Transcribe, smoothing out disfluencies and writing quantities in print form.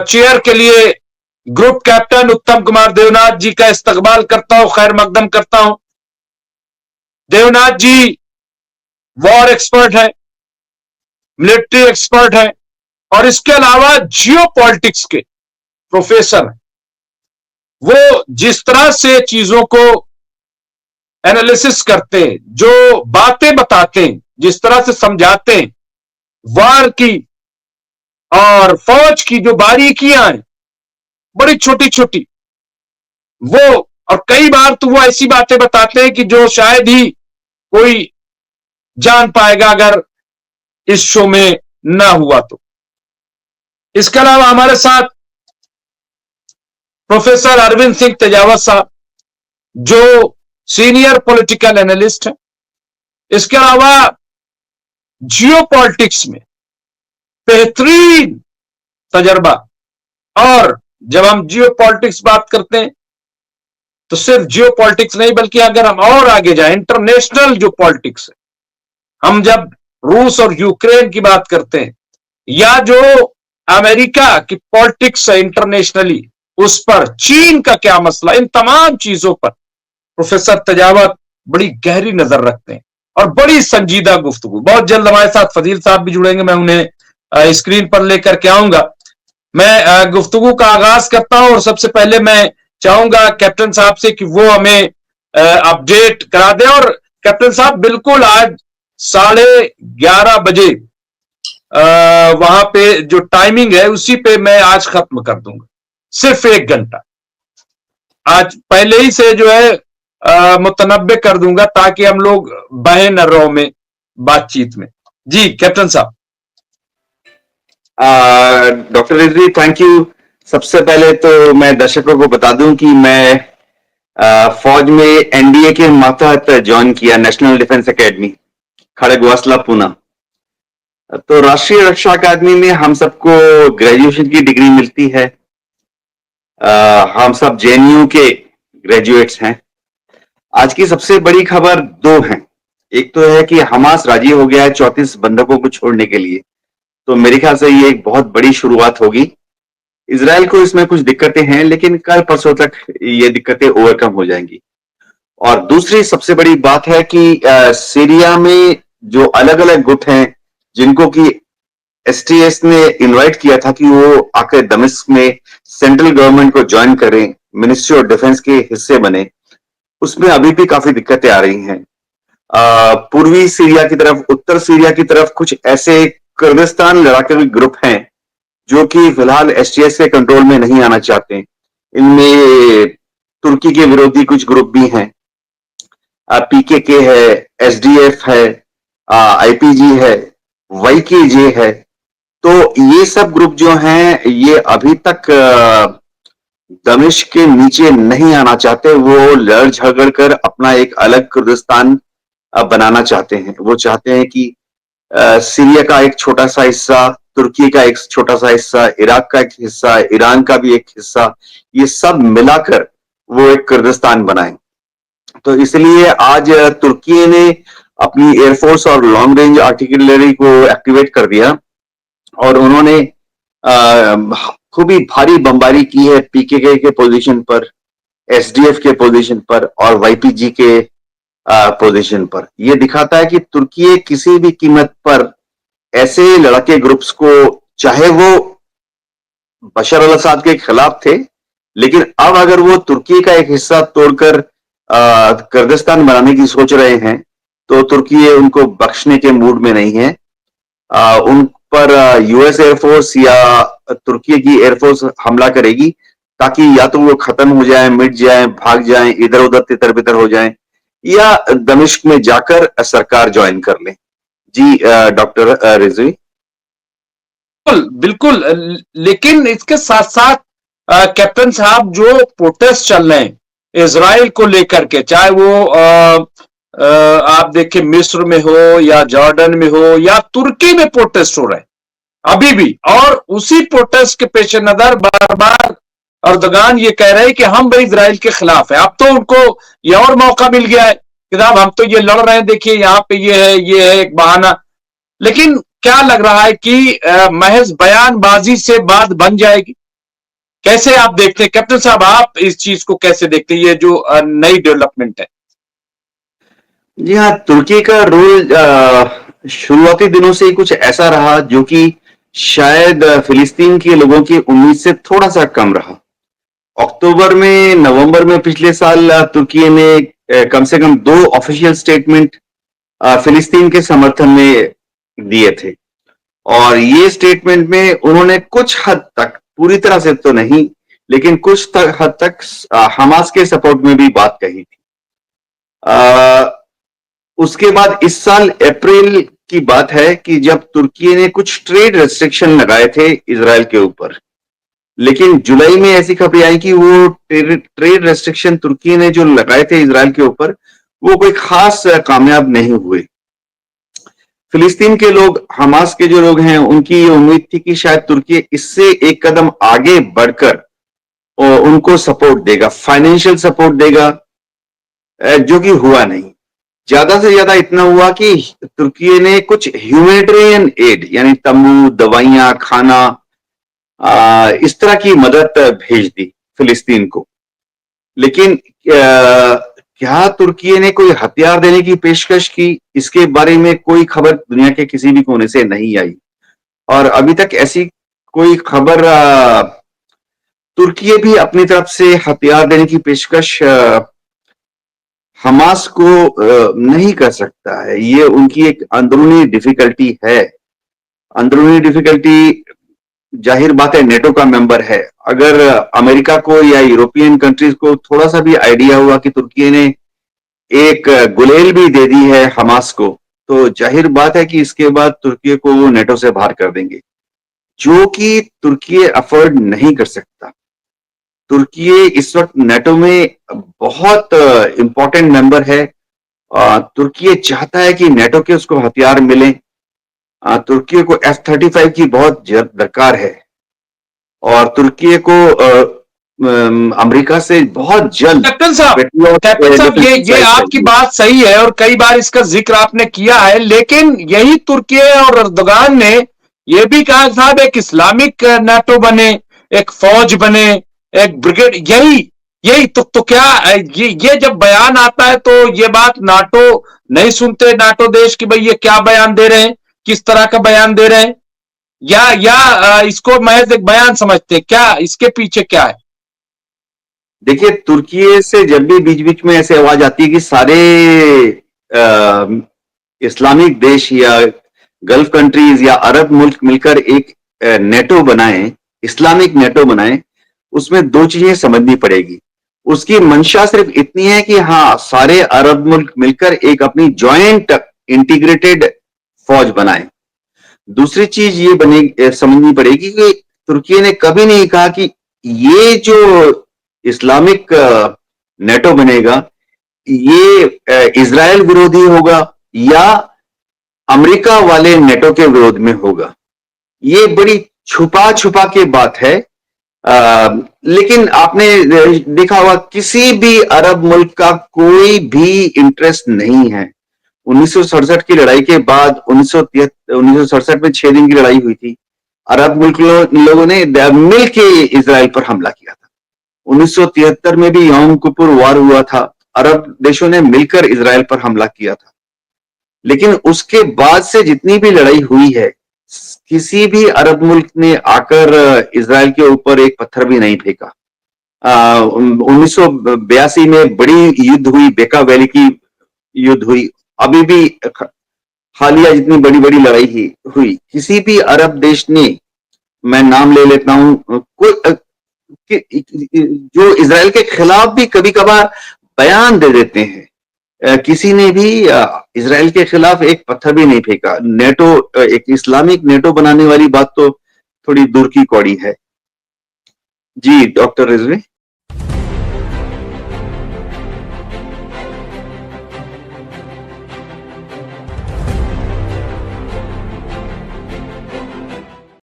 Chair के लिए group captain उत्तम कुमार देवनाथ जी का इस्तकबाल करता हूं, खैर मकदम करता हूं। देवनाथ जी वॉर एक्सपर्ट है, मिलिट्री एक्सपर्ट है और इसके अलावा जियो पॉलिटिक्स के प्रोफेसर हैं। वो जिस तरह से चीजों को एनालिसिस करते हैं, जो बातें बताते हैं, जिस तरह से समझाते हैं, वार की और फौज की जो बारीकियां हैं, बड़ी छोटी छोटी, वो और कई बार तो वो ऐसी बातें बताते हैं कि जो शायद ही कोई जान पाएगा अगर इस शो में ना हुआ तो। इसके अलावा हमारे साथ प्रोफेसर अरविंद सिंह तेजावत साहब, जो सीनियर पॉलिटिकल एनालिस्ट है। इसके अलावा जियो पॉलिटिक्स में बेहतरीन तजर्बा, और जब हम जियो पॉलिटिक्स बात करते हैं तो सिर्फ जियो पॉलिटिक्स नहीं, बल्कि अगर हम और आगे जाए, इंटरनेशनल जो पॉलिटिक्स है, हम जब रूस और यूक्रेन की बात करते हैं या जो अमेरिका की पॉलिटिक्स है इंटरनेशनली, उस पर चीन का क्या मसला, इन तमाम चीजों पर प्रोफेसर तेजावत बड़ी गहरी नजर रखते हैं और बड़ी संजीदा गुफ्तगू। बहुत जल्द हमारे साथ फजील साहब भी जुड़ेंगे, मैं उन्हें स्क्रीन पर लेकर के आऊंगा। मैं गुफ्तगू का आगाज करता हूं और सबसे पहले मैं चाहूंगा कैप्टन साहब से कि वो हमें अपडेट करा दें। और कैप्टन साहब, बिल्कुल आज 11:30 बजे वहां पे जो टाइमिंग है उसी पे मैं आज खत्म कर दूंगा, सिर्फ 1 घंटा आज पहले ही से जो है मुतनब्बे कर दूंगा, ताकि हम लोग बहे न रहो में बातचीत में। जी कैप्टन साहब। Doctor Rizvi, thank you. सबसे पहले तो मैं दर्शकों को बता दूं कि मैं फौज में एनडीए के मातहत ज्वाइन किया, national defence academy Khadakwasla Poona. तो राष्ट्रीय रक्षा अकादमी में हम सबको ग्रेजुएशन की डिग्री मिलती है। हम सब जेएनयू के ग्रेजुएट्स हैं। आज की सबसे बड़ी खबर 2 हैं। एक तो है कि हमास राजी हो गया है 34 बंधकों को छोड़ने के लिए, तो मेरे ख्याल से ये एक बहुत बड़ी शुरुआत होगी। इजराइल को इसमें कुछ दिक्कतें हैं, लेकिन कल परसों तक ये दिक्कतें ओवरकम हो जाएंगी। और दूसरी सबसे बड़ी बात है कि सीरिया में जो अलग अलग गुट हैं, जिनको कि एसटीएस ने इनवाइट किया था कि वो आकर दमिश्क में सेंट्रल गवर्नमेंट को ज्वाइन करें, मिनिस्ट्री ऑफ डिफेंस के हिस्से बने, उसमें अभी भी काफी दिक्कतें आ रही हैं। पूर्वी सीरिया की तरफ, उत्तर सीरिया की तरफ कुछ ऐसे कुर्दिस्तान लड़ाके ग्रुप हैं जो कि फिलहाल एसटीएस के कंट्रोल में नहीं आना चाहते। इनमें तुर्की के विरोधी कुछ ग्रुप भी हैं, पीकेके है, एसडीएफ है, आईपीजी है, वाईकेजे है। तो ये सब ग्रुप जो हैं, ये अभी तक दमिश्क के नीचे नहीं आना चाहते। वो लड़ झगड़ कर अपना एक अलग कुर्दिस्तान बनाना चाहते हैं। वो चाहते हैं कि सीरिया का एक छोटा सा हिस्सा, तुर्की का एक छोटा सा हिस्सा, इराक का एक हिस्सा, ईरान का भी एक हिस्सा, ये सब मिलाकर वो एक कुर्दिस्तान बनाए। तो इसलिए आज तुर्की ने अपनी एयरफोर्स और लॉन्ग रेंज आर्टिलरी को एक्टिवेट कर दिया और उन्होंने खूब ही भारी बमबारी की है पीकेके के पोजीशन पर, एसडीएफ के पोजीशन पर और वाईपीजी के पोजीशन पर। यह दिखाता है कि तुर्की किसी भी कीमत पर ऐसे लड़ाके ग्रुप्स को, चाहे वो बशर अल असद के खिलाफ थे, लेकिन अब अगर वो तुर्की का एक हिस्सा तोड़कर कुर्दिस्तान बनाने की सोच रहे हैं, तो तुर्की उनको बख्शने के मूड में नहीं है। उन पर यूएस एयरफोर्स या तुर्की की एयरफोर्स हमला करेगी, ताकि या तो वो खत्म हो जाए, मिट जाए, भाग जाए, इधर उधर तितर बितर हो जाए, या दमिश्क में जाकर सरकार ज्वाइन कर ले। जी डॉक्टर रिजवी। बिल्कुल, लेकिन इसके साथ साथ कैप्टन साहब, जो प्रोटेस्ट चल रहे हैं इजराइल को लेकर के, चाहे वो आप देखिए मिस्र में हो या जॉर्डन में हो या तुर्की में प्रोटेस्ट हो रहे हैं अभी भी, और उसी प्रोटेस्ट के पेश नजर बार बार अर्दगान ये कह रहे हैं कि हम भाई इजराइल के खिलाफ है। अब तो उनको ये और मौका मिल गया है कि साहब हम तो ये लड़ रहे हैं, देखिए यहाँ पे ये है एक बहाना। लेकिन क्या लग रहा है कि महज बयानबाजी से बात बन जाएगी? कैसे आप देखते हैं कैप्टन साहब, आप इस चीज को कैसे देखते हैं, ये जो नई डेवलपमेंट है? जी हाँ, तुर्की का रोल शुरुआती दिनों से ही कुछ ऐसा रहा जो कि शायद फिलिस्तीन के लोगों की उम्मीद से थोड़ा सा कम रहा। अक्टूबर में, नवंबर में पिछले साल तुर्की ने कम से कम 2 ऑफिशियल स्टेटमेंट फिलिस्तीन के समर्थन में दिए थे। और ये स्टेटमेंट में उन्होंने कुछ हद तक, पूरी तरह से तो नहीं, लेकिन कुछ हद तक हमास के सपोर्ट में भी बात कही थी। उसके बाद इस साल अप्रैल की बात है कि जब तुर्की ने कुछ ट्रेड रेस्ट्रिक्शन लगाए थे इजराइल के ऊपर, लेकिन जुलाई में ऐसी खबरें आई कि वो ट्रेड रेस्ट्रिक्शन तुर्की ने जो लगाए थे इजराइल के ऊपर, वो कोई खास कामयाब नहीं हुए। फिलिस्तीन के लोग, हमास के जो लोग हैं, उनकी ये उम्मीद थी कि शायद तुर्की इससे एक कदम आगे बढ़कर उनको सपोर्ट देगा, फाइनेंशियल सपोर्ट देगा, जो कि हुआ नहीं। ज्यादा से ज्यादा इतना हुआ कि तुर्की ने कुछ ह्यूमैनिटेरियन एड, यानी तंबू, दवाइयां, खाना, इस तरह की मदद भेज दी फिलिस्तीन को। लेकिन क्या तुर्की ने कोई हथियार देने की पेशकश की, इसके बारे में कोई खबर दुनिया के किसी भी कोने से नहीं आई। और अभी तक ऐसी कोई खबर, तुर्की भी अपनी तरफ से हथियार देने की पेशकश हमास को नहीं कर सकता है। ये उनकी एक अंदरूनी डिफिकल्टी है। अंदरूनी डिफिकल्टी, जाहिर बात है, नेटो का मेंबर है। अगर अमेरिका को या यूरोपियन कंट्रीज को थोड़ा सा भी आइडिया हुआ कि तुर्की ने एक गुलेल भी दे दी है हमास को, तो जाहिर बात है कि इसके बाद तुर्की को वो नेटो से बाहर कर देंगे, जो कि तुर्की अफोर्ड नहीं कर सकता। तुर्की इस वक्त नेटो में बहुत इंपॉर्टेंट मेंबर है। तुर्की चाहता है कि नेटो के उसको हथियार मिले। तुर्की को F-35 की बहुत दरकार है, और तुर्की को अमेरिका से बहुत जल्द कैप्टन साहब, ये आपकी बात सही है और कई बार इसका जिक्र आपने किया है, लेकिन यही तुर्की और अर्दोगान ने ये भी कहा साहब एक इस्लामिक नाटो बने, एक फौज बने, एक ब्रिगेड, यही तो क्या ये जब बयान आता है तो ये बात नाटो नहीं सुनते, नाटो देश की भाई ये क्या बयान दे रहे हैं, किस तरह का बयान दे रहे हैं, या इसको महज एक बयान समझते हैं? क्या इसके पीछे क्या है? देखिए, तुर्की से जब भी बीच बीच में ऐसे आवाज आती है कि सारे इस्लामिक देश या गल्फ कंट्रीज या अरब मुल्क मिलकर एक नेटो बनाएं, इस्लामिक नेटो बनाएं, उसमें 2 चीजें समझनी पड़ेगी। उसकी मंशा सिर्फ इतनी है कि हाँ, सारे अरब मुल्क मिलकर एक अपनी जॉइंट इंटीग्रेटेड फौज बनाएं। दूसरी चीज ये समझनी पड़ेगी कि तुर्की ने कभी नहीं कहा कि ये जो इस्लामिक नेटो बनेगा, ये इजराइल विरोधी होगा या अमेरिका वाले नेटो के विरोध में होगा। ये बड़ी छुपा छुपा के बात है। लेकिन आपने देखा होगा किसी भी अरब मुल्क का कोई भी इंटरेस्ट नहीं है। 1967 की लड़ाई के बाद 1967 में 6 दिन की लड़ाई हुई थी। अरब मुल्क लोगों ने मिल के इजराइल पर हमला किया था। 1973 में भी यौम किपुर वार हुआ था, अरब देशों ने मिलकर इजराइल पर हमला किया था। लेकिन उसके बाद से जितनी भी लड़ाई हुई है, किसी भी अरब मुल्क ने आकर इजराइल के ऊपर एक पत्थर भी नहीं फेंका। 1982 में बड़ी युद्ध हुई, बेका वैली की युद्ध हुई। अभी भी हालिया जितनी बड़ी बड़ी लड़ाई हुई, किसी भी अरब देश ने, मैं नाम ले लेता हूं, जो इजराइल के खिलाफ भी कभी कभार बयान दे देते हैं, किसी ने भी इजराइल के खिलाफ एक पत्थर भी नहीं फेंका। नेटो, एक इस्लामिक नेटो बनाने वाली बात तो थोड़ी दूर की कौड़ी है। जी डॉक्टर रिजवी।